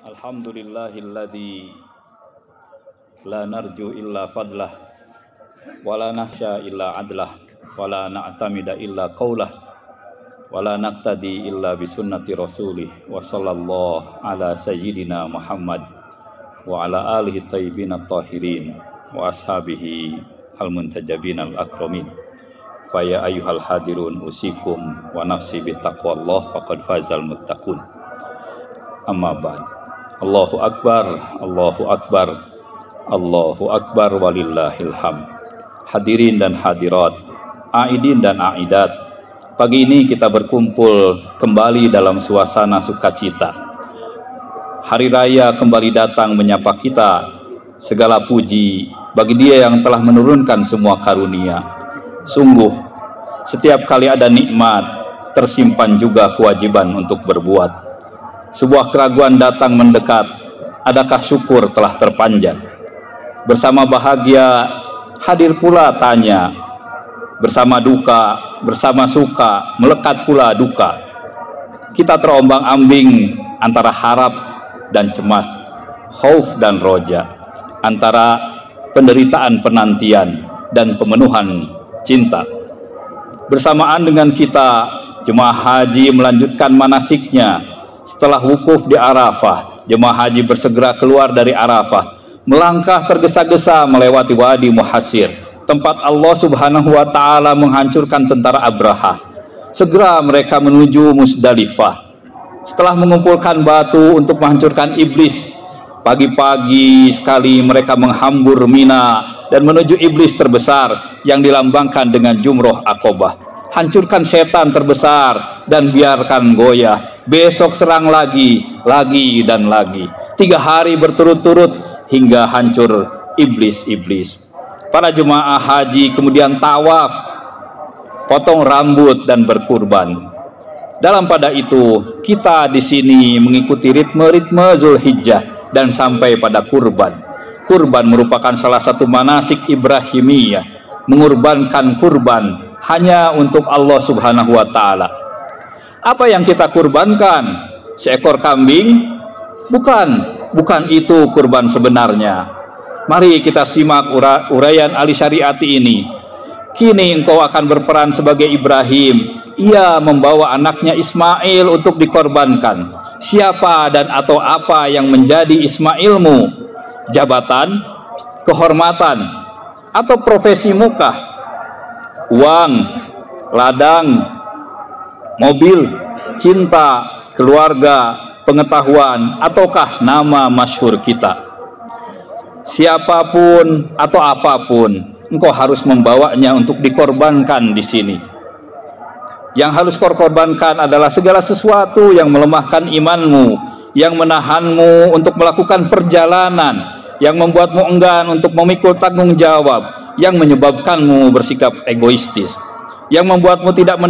Alhamdulillahilladzi la narju illa fadlah wa la nahsya illa adlah wa la na'tamida illa qawlah wa la naqtadi illa bisunnati rasulih wa sallallahu ala sayyidina Muhammad wa ala alihi tayyibin at-tahirin wa ashabihi al-muntajabin al-akramin. Fa ya ayyuhal hadirun usikum wa nafsi bi taqwallah faqad fazal muttaqun. Amma ba'd. Allahu akbar, Allahu akbar, Allahu akbar walillahil hamd. Hadirin dan hadirat, aidin dan aidat, pagi ini kita berkumpul kembali dalam suasana sukacita. Hari raya kembali datang menyapa kita. Segala puji bagi Dia yang telah menurunkan semua karunia. Sungguh, setiap kali ada nikmat, tersimpan juga kewajiban untuk berbuat. Sebuah keraguan datang mendekat, adakah syukur telah terpanjat? Bersama bahagia, hadir pula tanya. Bersama duka, bersama suka, melekat pula duka. Kita terombang-ambing antara harap dan cemas, khauf dan roja, antara penderitaan penantian dan pemenuhan cinta. Bersamaan dengan kita, jemaah haji melanjutkan manasiknya. Setelah wukuf di Arafah, jemaah haji bersegera keluar dari Arafah, melangkah tergesa-gesa melewati Wadi Muhassir, tempat Allah Subhanahu wa Ta'ala menghancurkan tentara Abraha. Segera mereka menuju Musdalifah. Setelah mengumpulkan batu untuk menghancurkan iblis, pagi-pagi sekali mereka menghambur Mina dan menuju iblis terbesar yang dilambangkan dengan jumroh Aqobah. Hancurkan setan terbesar dan biarkan goyah. Besok serang lagi dan lagi. 3 hari berturut-turut hingga hancur iblis-iblis. Para jemaah haji kemudian tawaf, potong rambut dan berkurban. Dalam pada itu kita di sini mengikuti ritme-ritme Zulhijjah dan sampai pada kurban. Kurban merupakan salah satu manasik Ibrahimiyah, mengorbankan kurban hanya untuk Allah Subhanahu wa Ta'ala. Apa yang kita kurbankan? Seekor kambing? Bukan itu kurban sebenarnya. Mari kita simak uraian Ali Syariati ini. Kini engkau akan berperan sebagai Ibrahim. Ia membawa anaknya Ismail untuk dikorbankan. Siapa dan atau apa yang menjadi Ismailmu? Jabatan, kehormatan, atau profesi muka? Uang, ladang, mobil, cinta, keluarga, pengetahuan, ataukah nama masyhur kita? Siapapun atau apapun, engkau harus membawanya untuk dikorbankan di sini. Yang harus kau korbankan adalah segala sesuatu yang melemahkan imanmu, yang menahanmu untuk melakukan perjalanan, yang membuatmu enggan untuk memikul tanggung jawab, yang menyebabkanmu bersikap egoistis, yang membuatmu tidak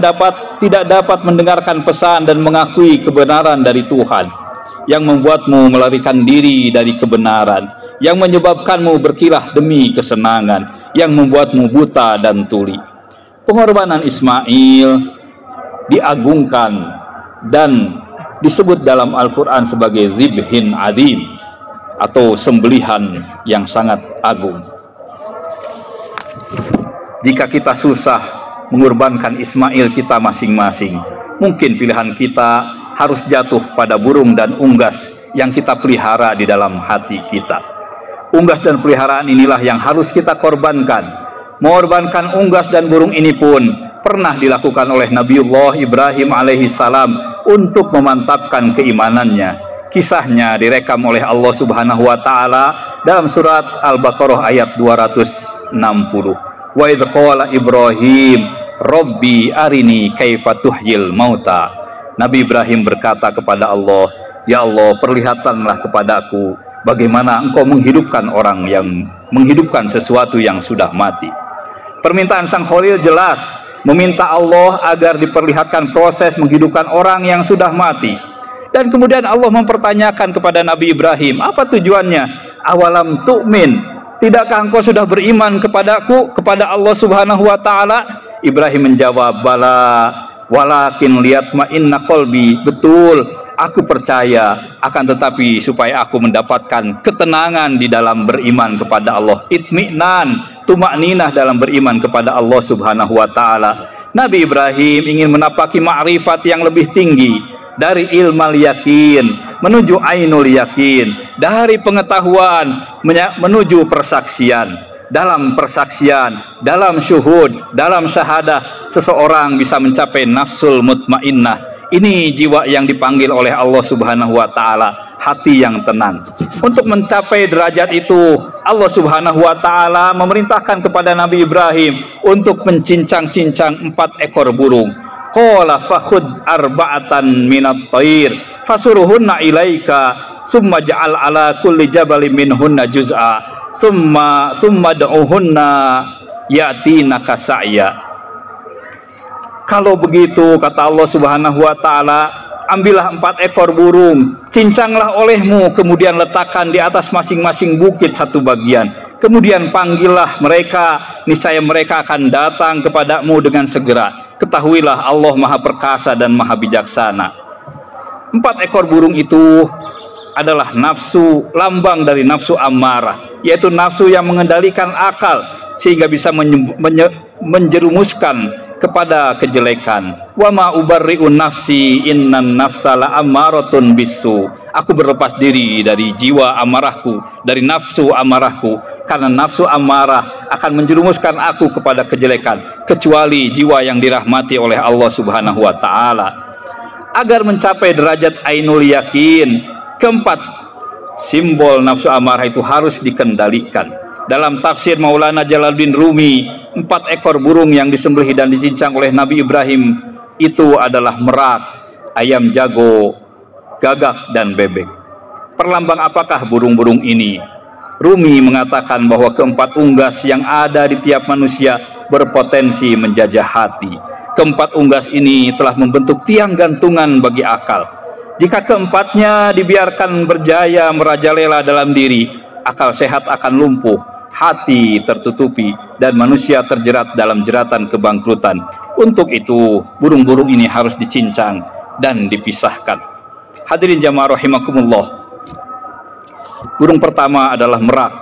dapat mendengarkan pesan dan mengakui kebenaran dari Tuhan, yang membuatmu melarikan diri dari kebenaran, yang menyebabkanmu berkilah demi kesenangan, yang membuatmu buta dan tuli. Pengorbanan Ismail diagungkan dan disebut dalam Al-Quran sebagai zibhin azim, atau sembelihan yang sangat agung. Jika kita susah mengorbankan Ismail kita masing-masing, mungkin pilihan kita harus jatuh pada burung dan unggas yang kita pelihara di dalam hati kita. Unggas dan peliharaan inilah yang harus kita korbankan. Mengorbankan unggas dan burung ini pun pernah dilakukan oleh Nabiullah Ibrahim alaihissalam untuk memantapkan keimanannya. Kisahnya direkam oleh Allah Subhanahu wa Ta'ala dalam surat Al-Baqarah ayat 260. Wa idh qala Ibrahim Rabbi arini kaifa tuhyil mauta. Nabi Ibrahim berkata kepada Allah, ya Allah, perlihatkanlah kepadaku bagaimana engkau menghidupkan orang yang menghidupkan sesuatu yang sudah mati. Permintaan Sang Khalil jelas, meminta Allah agar diperlihatkan proses menghidupkan orang yang sudah mati. Dan kemudian Allah mempertanyakan kepada Nabi Ibrahim, apa tujuannya? Awalam tu'min, tidakkah engkau sudah beriman kepadaku, kepada Allah Subhanahu wa Ta'ala? Ibrahim menjawab, bala, walakin liyatma'inna qalbi. Betul, Aku percaya, akan tetapi supaya aku mendapatkan ketenangan di dalam beriman kepada Allah, itminan, tumakninah dalam beriman kepada Allah Subhanahu wa Ta'ala. Nabi Ibrahim ingin menapaki ma'rifat yang lebih tinggi, dari ilmal yakin menuju ainul yakin, dari pengetahuan menuju persaksian. Dalam persaksian, dalam syuhud, dalam syahadah, seseorang bisa mencapai nafsul mutmainnah. Ini jiwa yang dipanggil oleh Allah Subhanahu wa Ta'ala, hati yang tenang. Untuk mencapai derajat itu, Allah Subhanahu wa Ta'ala memerintahkan kepada Nabi Ibrahim untuk mencincang-cincang 4 ekor burung. Qala fakhud arba'atan minat thair fasuruhunna ilaika summa ja'al ala kulli jabalin minhunna juz'a summa da'uhunna ya'tinaka sa'ya. Kalau begitu, kata Allah Subhanahu wa Ta'ala, ambillah 4 ekor burung, cincanglah olehmu, kemudian letakkan di atas masing-masing bukit satu bagian. Kemudian panggillah mereka, niscaya mereka akan datang kepadamu dengan segera. Ketahuilah Allah Maha Perkasa dan Maha Bijaksana. 4 ekor burung itu adalah nafsu, lambang dari nafsu ammarah, yaitu nafsu yang mengendalikan akal sehingga bisa menjerumuskan kepada kejelekan. Wa ma ubarri'un nafsi innan nafsa la'ammaratun bisu. Aku berlepas diri dari jiwa amarahku, dari nafsu amarahku, karena nafsu amarah akan menjerumuskan aku kepada kejelekan, kecuali jiwa yang dirahmati oleh Allah Subhanahu wa Ta'ala. Agar mencapai derajat ainul yakin, keempat simbol nafsu amarah itu harus dikendalikan. Dalam tafsir Maulana Jalaluddin Rumi, 4 ekor burung yang disembelih dan dicincang oleh Nabi Ibrahim itu adalah merak, ayam jago, gagak, dan bebek. Perlambang apakah burung-burung ini? Rumi mengatakan bahwa keempat unggas yang ada di tiap manusia berpotensi menjajah hati. Keempat unggas ini telah membentuk tiang gantungan bagi akal. Jika keempatnya dibiarkan berjaya merajalela dalam diri, akal sehat akan lumpuh, hati tertutupi, dan manusia terjerat dalam jeratan kebangkrutan. Untuk itu, burung-burung ini harus dicincang dan dipisahkan. Hadirin jamaah rahimakumullah. Burung pertama adalah merak,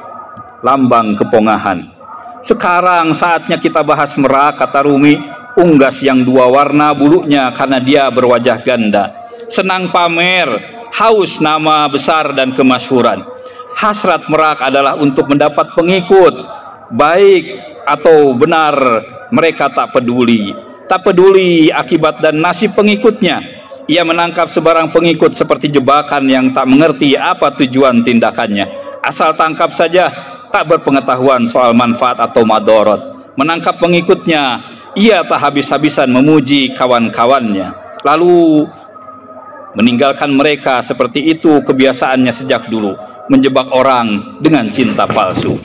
lambang kepongahan. Sekarang saatnya kita bahas merak, kata Rumi, unggas yang 2 warna bulunya karena dia berwajah ganda, senang pamer, haus nama besar dan kemasyhuran. Hasrat merak adalah untuk mendapat pengikut, baik atau benar mereka tak peduli akibat dan nasib pengikutnya. Ia menangkap sebarang pengikut seperti jebakan yang tak mengerti apa tujuan tindakannya. Asal tangkap saja, tak berpengetahuan soal manfaat atau madorot. Menangkap pengikutnya, ia tak habis-habisan memuji kawan-kawannya, lalu meninggalkan mereka. Seperti itu kebiasaannya sejak dulu, menjebak orang dengan cinta palsu.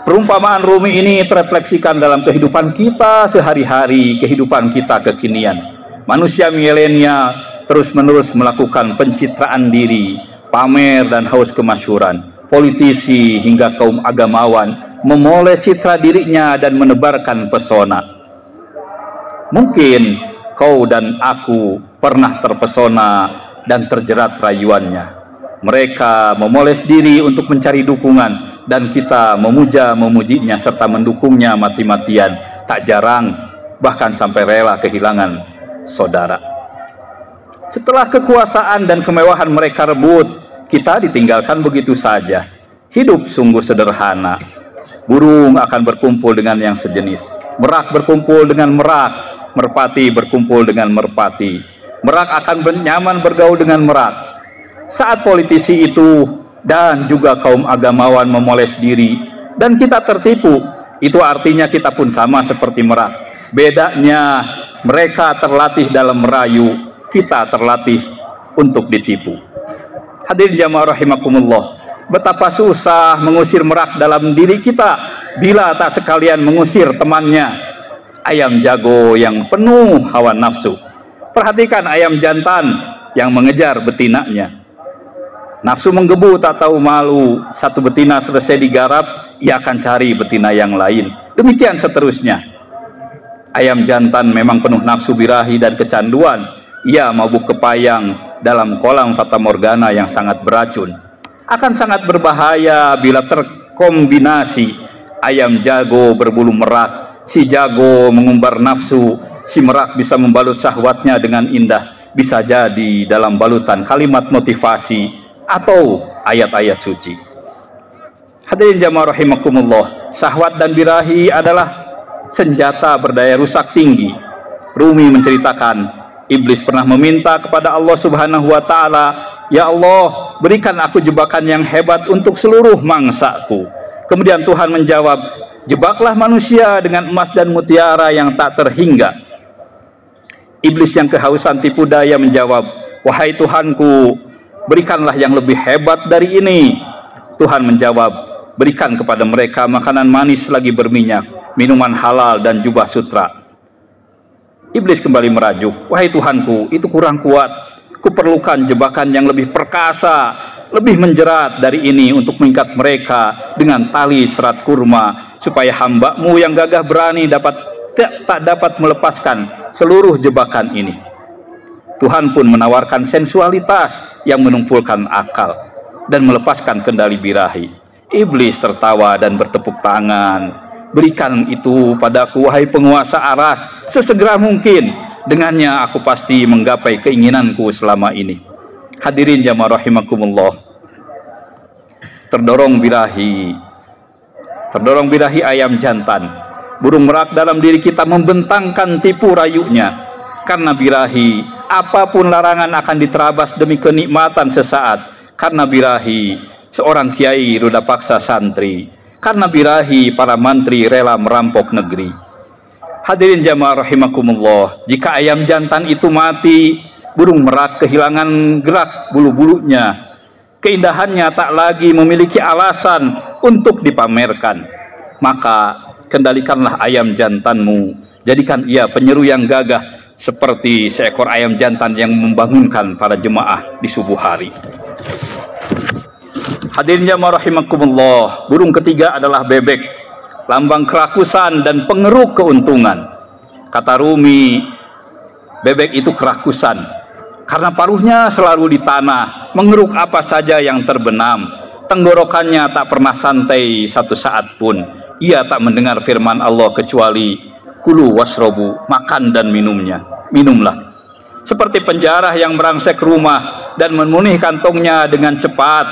Perumpamaan Rumi ini terefleksikan dalam kehidupan kita sehari-hari, kehidupan kita kekinian. Manusia milenial terus-menerus melakukan pencitraan diri, pamer dan haus kemasyhuran. Politisi hingga kaum agamawan memoles citra dirinya dan menebarkan pesona. Mungkin kau dan aku pernah terpesona dan terjerat rayuannya. Mereka memoles diri untuk mencari dukungan, dan kita memujinya serta mendukungnya mati-matian. Tak jarang bahkan sampai rela kehilangan saudara. Setelah kekuasaan dan kemewahan mereka rebut, kita ditinggalkan begitu saja. Hidup sungguh sederhana. Burung akan berkumpul dengan yang sejenis, merak berkumpul dengan merak, merpati berkumpul dengan merpati. Merak akan nyaman bergaul dengan merak. Saat politisi itu dan juga kaum agamawan memoles diri dan kita tertipu, itu artinya kita pun sama seperti merak. Bedanya mereka terlatih dalam merayu, kita terlatih untuk ditipu. Hadirin jamaah rahimakumullah, betapa susah mengusir merak dalam diri kita bila tak sekalian mengusir temannya, ayam jago yang penuh hawa nafsu. Perhatikan ayam jantan yang mengejar betinanya. Nafsu menggebu tak tahu malu. Satu betina selesai digarap, ia akan cari betina yang lain. Demikian seterusnya. Ayam jantan memang penuh nafsu birahi dan kecanduan. ia mabuk kepayang dalam kolam fata morgana yang sangat beracun. Akan sangat berbahaya bila terkombinasi ayam jago berbulu merak, si jago mengumbar nafsu, si merak bisa membalut syahwatnya dengan indah, bisa jadi dalam balutan kalimat motivasi atau ayat-ayat suci. Hadirin jamaah rahimakumullah, syahwat dan birahi adalah senjata berdaya rusak tinggi. Rumi menceritakan, iblis pernah meminta kepada Allah Subhanahu wa taala, "Ya Allah, berikan aku jebakan yang hebat untuk seluruh mangsaku." Kemudian Tuhan menjawab, "Jebaklah manusia dengan emas dan mutiara yang tak terhingga." Iblis yang kehausan tipu daya menjawab, "Wahai Tuhanku, berikanlah yang lebih hebat dari ini." Tuhan menjawab, "Berikan kepada mereka makanan manis lagi berminyak, minuman halal dan jubah sutra." Iblis kembali merajuk, "Wahai Tuhanku, itu kurang kuat. Kuperlukan jebakan yang lebih perkasa, lebih menjerat dari ini untuk mengikat mereka dengan tali serat kurma, supaya hamba-Mu yang gagah berani tak dapat melepaskan seluruh jebakan ini." Tuhan pun menawarkan sensualitas yang menumpulkan akal dan melepaskan kendali birahi. Iblis tertawa dan bertepuk tangan. "Berikan itu padaku, wahai penguasa aras, sesegera mungkin. Dengannya aku pasti menggapai keinginanku selama ini." Hadirin jamaah rahimakumullah, terdorong birahi ayam jantan, burung merak dalam diri kita membentangkan tipu rayunya. Karena birahi, apapun larangan akan diterabas demi kenikmatan sesaat. Karena birahi, seorang kiai ruda paksa santri. Karena birahi, para mantri rela merampok negeri. Hadirin jamaah rahimakumullah, jika ayam jantan itu mati, burung merak kehilangan gerak bulu-bulunya. Keindahannya tak lagi memiliki alasan untuk dipamerkan. Maka kendalikanlah ayam jantanmu, jadikan ia penyeru yang gagah seperti seekor ayam jantan yang membangunkan para jemaah di subuh hari. Hadirin jamaah rahimakumullah, burung ketiga adalah bebek, lambang kerakusan dan pengeruk keuntungan. Kata Rumi, bebek itu kerakusan karena paruhnya selalu di tanah, mengeruk apa saja yang terbenam. Tenggorokannya tak pernah santai satu saat pun. Ia tak mendengar firman Allah kecuali kulu wasrobu, makan dan minumlah. Seperti penjara yang merangsek rumah dan memenuhi kantongnya dengan cepat,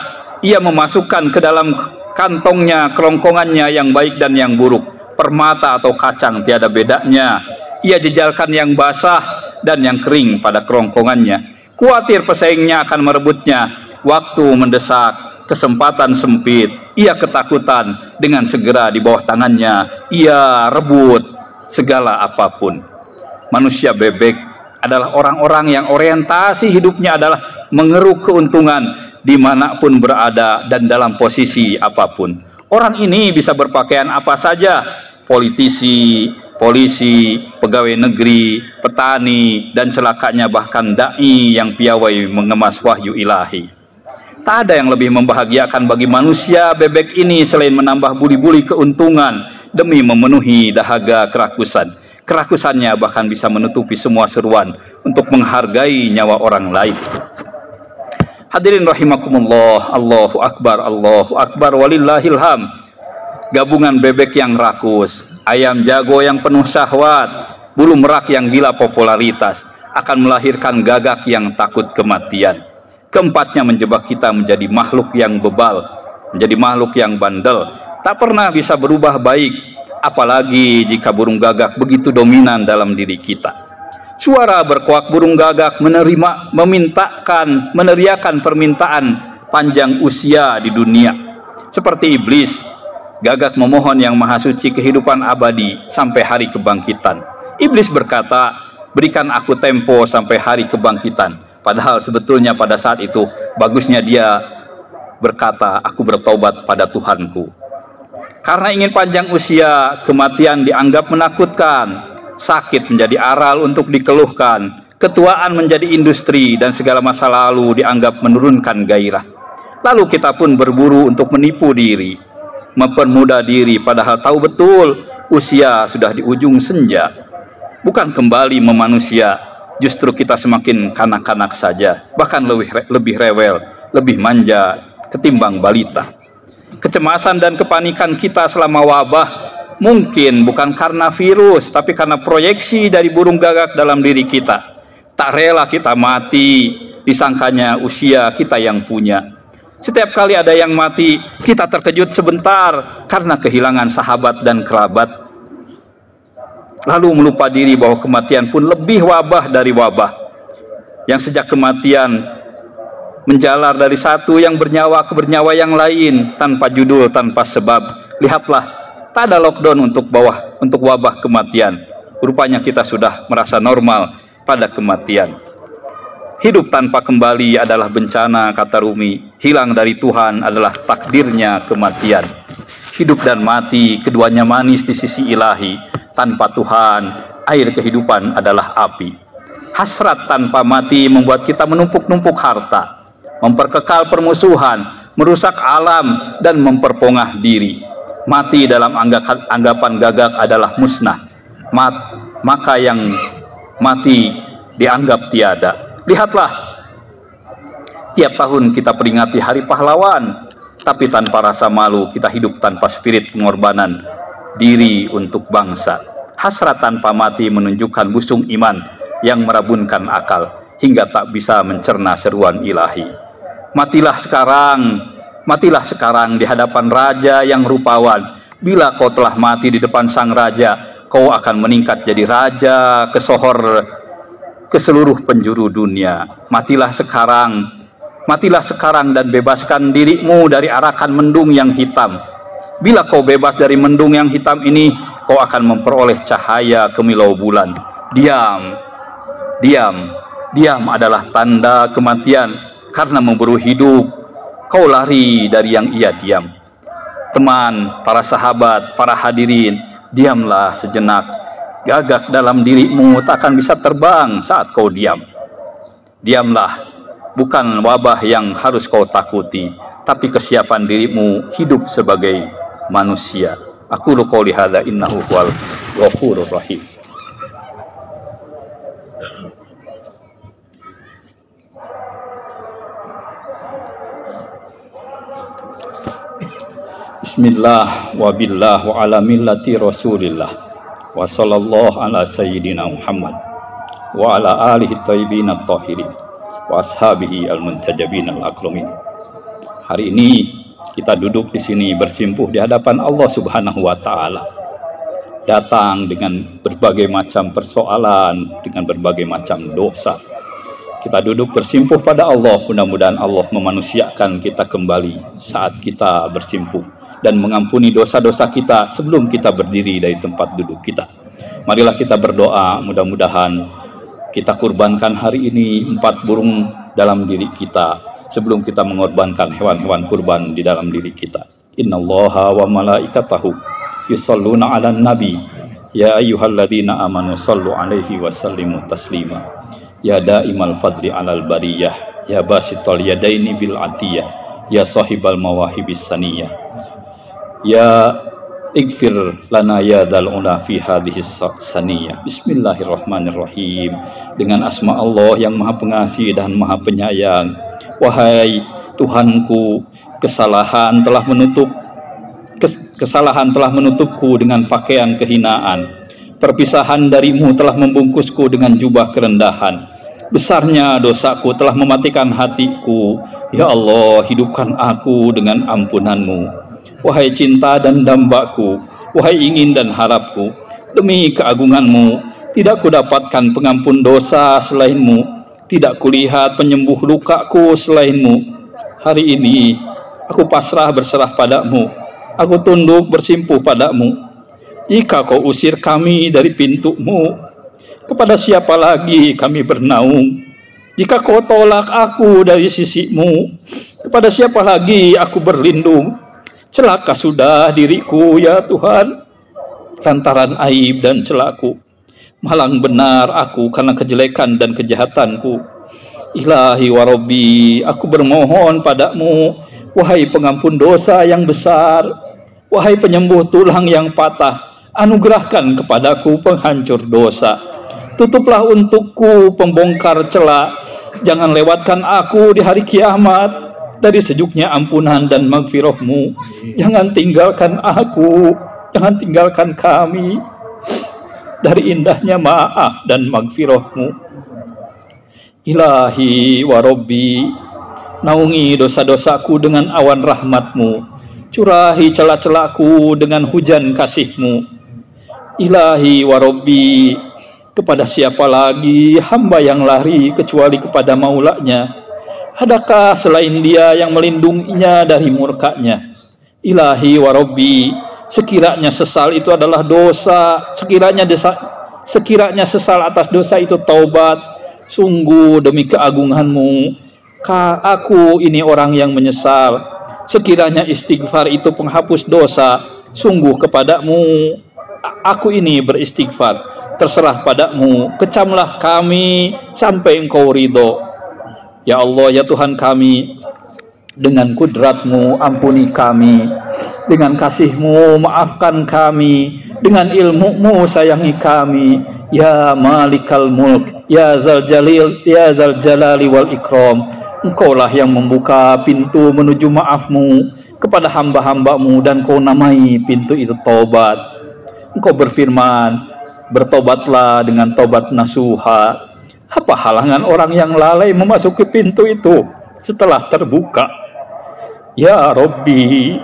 ia memasukkan ke dalam kantongnya kerongkongannya yang baik dan yang buruk. Permata atau kacang tiada bedanya. Ia jejalkan yang basah dan yang kering pada kerongkongannya. Khawatir pesaingnya akan merebutnya. Waktu mendesak, kesempatan sempit. Ia ketakutan, dengan segera di bawah tangannya ia rebut segala apapun. Manusia bebek adalah orang-orang yang orientasi hidupnya adalah mengeruk keuntungan dimanapun berada dan dalam posisi apapun. Orang ini bisa berpakaian apa saja, politisi, polisi, pegawai negeri, petani, dan celakanya bahkan da'i yang piawai mengemas wahyu ilahi. Tak ada yang lebih membahagiakan bagi manusia bebek ini selain menambah buli-buli keuntungan demi memenuhi dahaga kerakusan. Kerakusannya bahkan bisa menutupi semua seruan untuk menghargai nyawa orang lain. Hadirin rahimakumullah, Allahu Akbar, walillahil hamd. Gabungan bebek yang rakus, ayam jago yang penuh syahwat, bulu merak yang gila popularitas, akan melahirkan gagak yang takut kematian. Keempatnya menjebak kita menjadi makhluk yang bebal, menjadi makhluk yang bandel, tak pernah bisa berubah baik, apalagi jika burung gagak begitu dominan dalam diri kita. Suara berkuak burung gagak meneriakan permintaan panjang usia di dunia. Seperti iblis, gagak memohon yang maha suci kehidupan abadi sampai hari kebangkitan. Iblis berkata, "Berikan aku tempo sampai hari kebangkitan." Padahal sebetulnya pada saat itu bagusnya dia berkata, "Aku bertaubat pada Tuhanku." Karena ingin panjang usia, kematian dianggap menakutkan. Sakit menjadi aral untuk dikeluhkan, ketuaan menjadi industri, dan segala masa lalu dianggap menurunkan gairah. Lalu kita pun berburu untuk menipu diri, mempermudah diri, padahal tahu betul usia sudah di ujung senja. Bukan kembali memanusia, Justru kita semakin kanak-kanak saja, bahkan lebih rewel, lebih manja ketimbang balita. Kecemasan dan kepanikan kita selama wabah mungkin bukan karena virus, tapi karena proyeksi dari burung gagak dalam diri kita. Tak rela kita mati, disangkanya usia kita yang punya. Setiap kali ada yang mati, kita terkejut sebentar karena kehilangan sahabat dan kerabat. Lalu melupa diri bahwa kematian pun lebih wabah dari wabah. Yang sejak kematian menjalar dari satu yang bernyawa ke bernyawa yang lain, tanpa judul, tanpa sebab. Lihatlah, tak ada lockdown untuk wabah kematian. Rupanya kita sudah merasa normal pada kematian. Hidup tanpa kembali adalah bencana, kata Rumi. Hilang dari Tuhan adalah takdirnya kematian. Hidup dan mati keduanya manis di sisi ilahi. Tanpa Tuhan, air kehidupan adalah api. Hasrat tanpa mati membuat kita menumpuk-numpuk harta, memperkekal permusuhan, merusak alam, dan memperpongah diri. Mati dalam anggapan gagak adalah musnah. Maka yang mati dianggap tiada. Lihatlah, tiap tahun kita peringati Hari Pahlawan, tapi tanpa rasa malu kita hidup tanpa spirit pengorbanan diri untuk bangsa. Hasrat tanpa mati menunjukkan busung iman yang merabunkan akal hingga tak bisa mencerna seruan ilahi. Matilah sekarang di hadapan raja yang rupawan. Bila kau telah mati di depan sang raja, kau akan meningkat jadi raja kesohor ke seluruh penjuru dunia. Matilah sekarang dan bebaskan dirimu dari arakan mendung yang hitam. Bila kau bebas dari mendung yang hitam ini, kau akan memperoleh cahaya kemilau bulan. Diam adalah tanda kematian. Karena memburu hidup, kau lari dari yang ia diam. Teman, para sahabat, para hadirin, diamlah sejenak. Gagak dalam dirimu tak akan bisa terbang saat kau diam. Diamlah, bukan wabah yang harus kau takuti, tapi kesiapan dirimu hidup sebagai manusia. Aku qouli hadza innahu huwal ghafurur rahim. Bismillah wa billah wa ala millati Rasulillah wa sallallahu ala sayyidina Muhammad wa ala alihi thayyibin at-tahirin wa ashabihi al-muntajabin al-akramin. Hari ini kita duduk di sini bersimpuh di hadapan Allah Subhanahu wa taala. Datang dengan berbagai macam persoalan, dengan berbagai macam dosa. Kita duduk bersimpuh pada Allah, mudah-mudahan Allah memanusiakan kita kembali saat kita bersimpuh dan mengampuni dosa-dosa kita sebelum kita berdiri dari tempat duduk kita. Marilah kita berdoa, mudah-mudahan kita kurbankan hari ini 4 burung dalam diri kita sebelum kita mengorbankan hewan-hewan kurban di dalam diri kita. Innallaha wa malaikatahu yusholluna 'alan nabi ya ayyuhalladzina amanu shallu 'alaihi wa sallimu taslima. Ya daimal fadli 'alal bariyah, ya basital yadaini bil atiyah, ya sahibal mawahibis saniyah, ya ighfir lana ya dzal ula fi hadhihi saniyah. Bismillahirrahmanirrahim. Dengan asma Allah yang Maha Pengasih dan Maha Penyayang. Wahai Tuhanku, kesalahan telah menutupku dengan pakaian kehinaan. Perpisahan darimu telah membungkusku dengan jubah kerendahan. Besarnya dosaku telah mematikan hatiku. Ya Allah, hidupkan aku dengan ampunanmu. Wahai cinta dan dambaku, wahai ingin dan harapku, demi keagunganmu, tidak kudapatkan pengampun dosa selainmu. Tidak kulihat penyembuh lukaku selainmu. Hari ini aku pasrah berserah padamu. Aku tunduk bersimpuh padamu. Jika kau usir kami dari pintumu, kepada siapa lagi kami bernaung? Jika kau tolak aku dari sisimu, kepada siapa lagi aku berlindung? Celaka sudah diriku ya Tuhan, lantaran aib dan celaku. Malang benar aku karena kejelekan dan kejahatanku. Ilahi wa Rabbi, aku bermohon padamu, wahai pengampun dosa yang besar, wahai penyembuh tulang yang patah, anugerahkan kepadaku penghancur dosa. Tutuplah untukku pembongkar celah. Jangan lewatkan aku di hari kiamat dari sejuknya ampunan dan magfirah-Mu. Jangan tinggalkan aku, jangan tinggalkan kami dari indahnya maaf dan magfirah-Mu. Ilahi wa Rabbi, naungi dosa-dosaku dengan awan rahmat-Mu. Curahi celah-celahku dengan hujan kasih-Mu. Ilahi wa Rabbi, kepada siapa lagi hamba yang lari kecuali kepada maulanya? Adakah selain Dia yang melindunginya dari murkanya? Ilahi wa Rabbi, sekiranya sesal itu adalah dosa, sekiranya sesal atas dosa itu taubat, sungguh demi keagungan-Mu, aku ini orang yang menyesal. Sekiranya istighfar itu penghapus dosa, sungguh kepadamu aku ini beristighfar. Terserah padamu, kecamlah kami sampai Engkau ridho. Ya Allah, ya Tuhan kami, dengan kudrat-Mu ampuni kami, dengan kasih-Mu maafkan kami, dengan ilmu-Mu sayangi kami. Ya Malikal Mulk, ya Zal Jalil, ya Zal Jalali wal Ikram, Engkaulah yang membuka pintu menuju maaf-Mu kepada hamba-hamba-Mu, dan Kau namai pintu itu taubat. Engkau berfirman, bertobatlah dengan tobat nasuha. Apa halangan orang yang lalai memasuki pintu itu setelah terbuka? Ya Rabbi,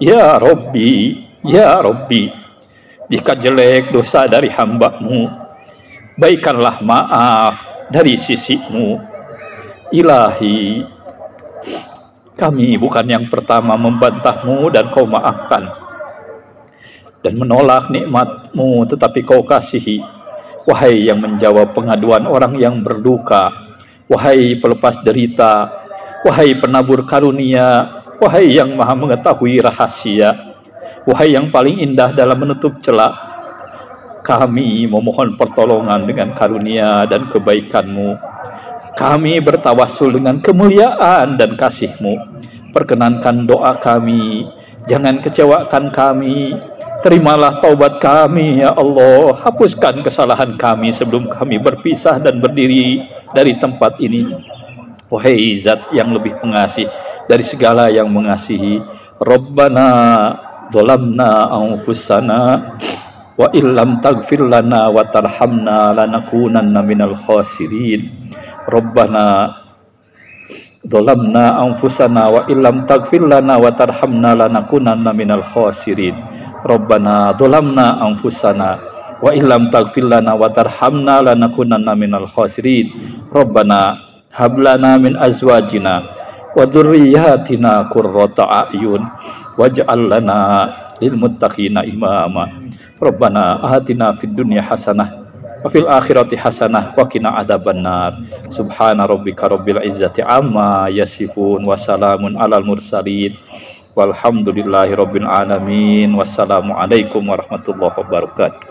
ya Rabbi, ya Rabbi, jika jelek dosa dari hamba-Mu, baikanlah maaf dari sisi-Mu. Ilahi, kami bukan yang pertama membantah-Mu dan Kau maafkan dan menolak nikmat-Mu, tetapi Kau kasihi. Wahai yang menjawab pengaduan orang yang berduka, wahai pelepas derita, wahai penabur karunia, wahai yang maha mengetahui rahasia, wahai yang paling indah dalam menutup celah, kami memohon pertolongan dengan karunia dan kebaikan-Mu. Kami bertawassul dengan kemuliaan dan kasih-Mu. Perkenankan doa kami, jangan kecewakan kami. Terimalah taubat kami, ya Allah. Hapuskan kesalahan kami sebelum kami berpisah dan berdiri dari tempat ini. Wahai Zat yang lebih pengasih dari segala yang mengasihi. Rabbana zalamna anfusana wa illam taghfir lana wa tarhamna lanakunanna minal khasirin. Rabbana zalamna anfusana wa illam taghfir lana wa tarhamna lanakunanna minal khasirin. Rabbana zalamna anfusana wa illam taghfir lana wa tarhamna lanakunanna minal khasirin. Rabbana hab lana min azwajina wa dzurriyyatina qurrata a'yun waj'al lana lil muttaqina imama. Rabbana atina fid dunya hasanah wa fil akhirati hasanah wa qina adzabannar. Subhana rabbika rabbil izzati amma yasifun wa salamun alal mursalin walhamdulillahi rabbil alamin. Wassalamualaikum warahmatullahi wabarakatuh.